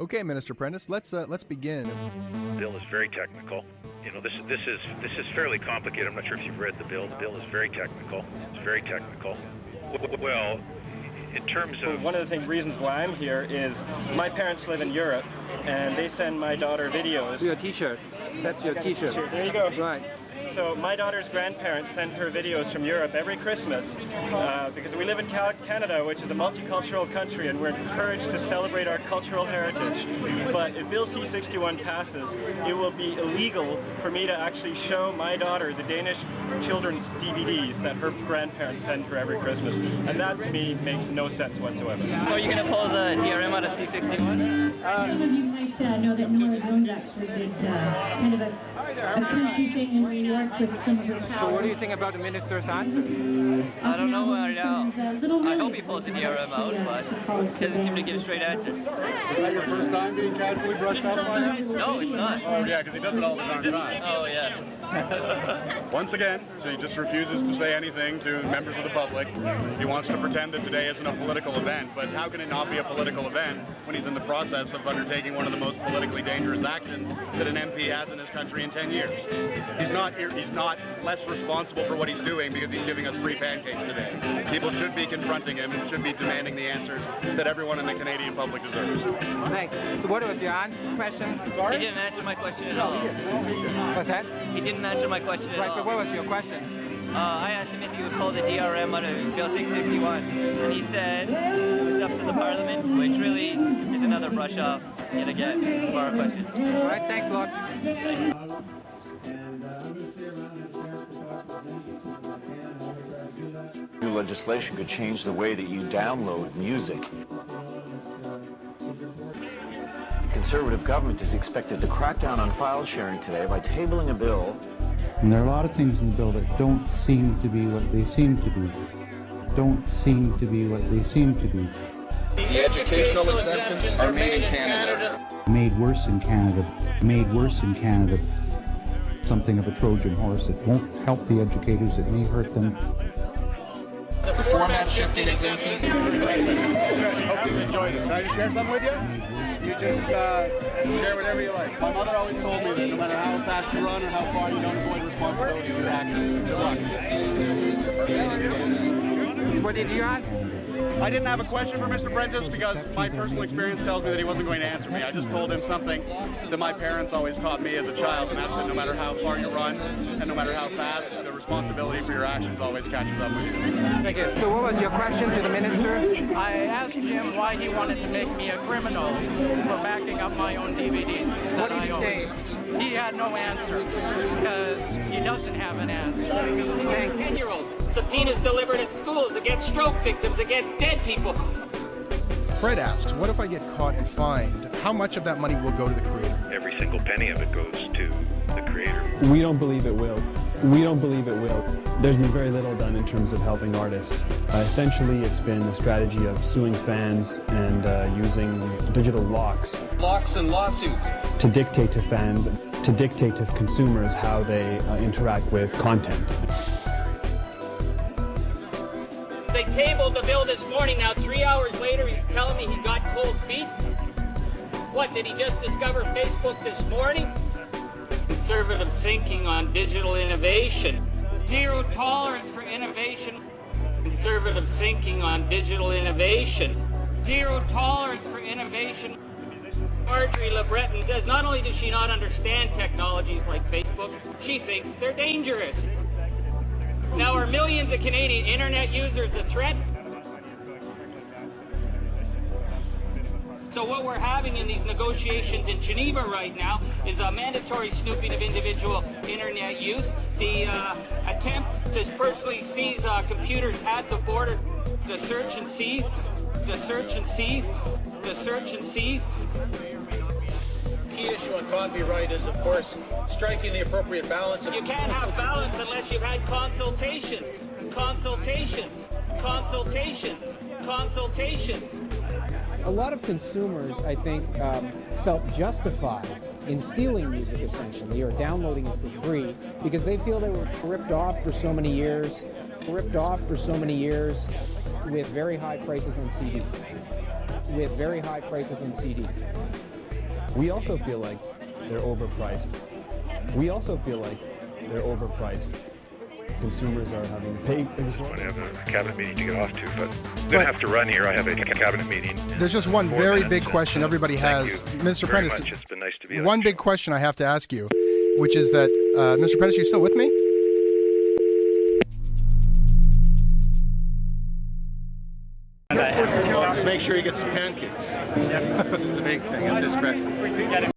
Okay, Minister Prentice, let's begin. The bill is very technical. You know, this is fairly complicated. I'm not sure if you've read the bill. The bill is very technical. It's very technical. Well, in terms of... One of the reasons why I'm here is my parents live in Europe, and they send my daughter videos. Your T-shirt. That's your T-shirt. There you go. Right. So my daughter's grandparents send her videos from Europe every Christmas because we live in Canada, which is a multicultural country, and we're encouraged to celebrate our cultural heritage. But if Bill C-61 passes, it will be illegal for me to actually show my daughter the Danish children's DVDs that her grandparents send her every Christmas. And that, to me, makes no sense whatsoever. So are you going to pull the DRM out of C-61? Some of you might know that Nora Jones actually did kind of a country thing in New York with some of her powers. So what do you think about the minister's answer? I don't know right now. I hope he pulls the DRM out, but he doesn't seem to give straight answers. Is that your first time being casually brushed off by him? No, it's not. Oh, yeah, because he does it all the darn time. Oh, yeah. Once again, he just refuses to say anything to members of the public. He wants to pretend that today isn't a political event, but how can it not be a political event when he's in the process of undertaking one of the most politically dangerous actions that an MP has in this country in 10 years? He's not less responsible for what he's doing because he's giving us free pancakes today. People should be confronting him and should be demanding the answers that everyone in the Canadian public deserves. Thanks. So what was your question? He didn't answer my question at all. What's that? He didn't answer my question at Right, all. but what was your question? I asked him if he would pull the DRM out of Bill 661, and he said it's up to the Parliament, which really is another brush off yet again for our question. All right, thanks a lot. New legislation could change the way that you download music. The Conservative government is expected to crack down on file sharing today by tabling a bill. And there are a lot of things in the bill that don't seem to be what they seem to be. Don't seem to be what they seem to be. The educational exemptions are made in Canada. Made worse in Canada. Made worse in Canada. Something of a Trojan horse. It won't help the educators. It may hurt them. The format shifting exemptions. Hope you enjoyed it. Can I just share some with you? You just share whatever you like. My mother always told me that no matter how fast you run or how far, you don't avoid responsibility with action. What did you ask? I didn't have a question for Mr. Prentice because my personal experience tells me that he wasn't going to answer me. I just told him something that my parents always taught me as a child, and that's that no matter how far you run and no matter how fast, the responsibility for your actions always catches up with you. Thank you. So what was your question to the minister? I asked him why he wanted to make me a criminal for backing up my own DVDs. What did he say? He had no answer because he doesn't have an answer. 10-year-olds, subpoenas delivered at schools against stroke victims, against dead people. Fred asks, what if I get caught and fined? How much of that money will go to the creator? Every single penny of it goes to the creator. We don't believe it will. We don't believe it will. There's been very little done in terms of helping artists. Essentially, it's been a strategy of suing fans and using digital locks. Locks and lawsuits. To dictate to fans, to dictate to consumers how they interact with content. They tabled the bill this morning. Now 3 hours later, he's telling me he got cold feet. What, did he just discover Facebook this morning? Conservative thinking on digital innovation. Zero tolerance for innovation. Conservative thinking on digital innovation. Zero tolerance for innovation. Marjorie Le Breton says not only does she not understand technologies like Facebook, she thinks they're dangerous. Now, are millions of Canadian internet users a threat? So what we're having in these negotiations in Geneva right now is a mandatory snooping of individual internet use, the attempt to personally seize computers at the border, to search and seize, to search and seize, to search and seize. Key issue on copyright is, of course, striking the appropriate balance. You can't have balance unless you've had consultations, consultations, consultations, consultations. A lot of consumers, I think, felt justified in stealing music, essentially, or downloading it for free, because they feel they were ripped off for so many years, with very high prices on CDs. We also feel like they're overpriced. We also feel like they're overpriced. Consumers are having to pay. I have a cabinet meeting to get off to, but I'm going to have to run here. I have a cabinet meeting. There's just one very big question everybody has. Mr. Prentice, it's been nice to be one big question I have to ask you, which is that, Mr. Prentice, are you still with me? Make sure you get some pancakes. That's the big thing.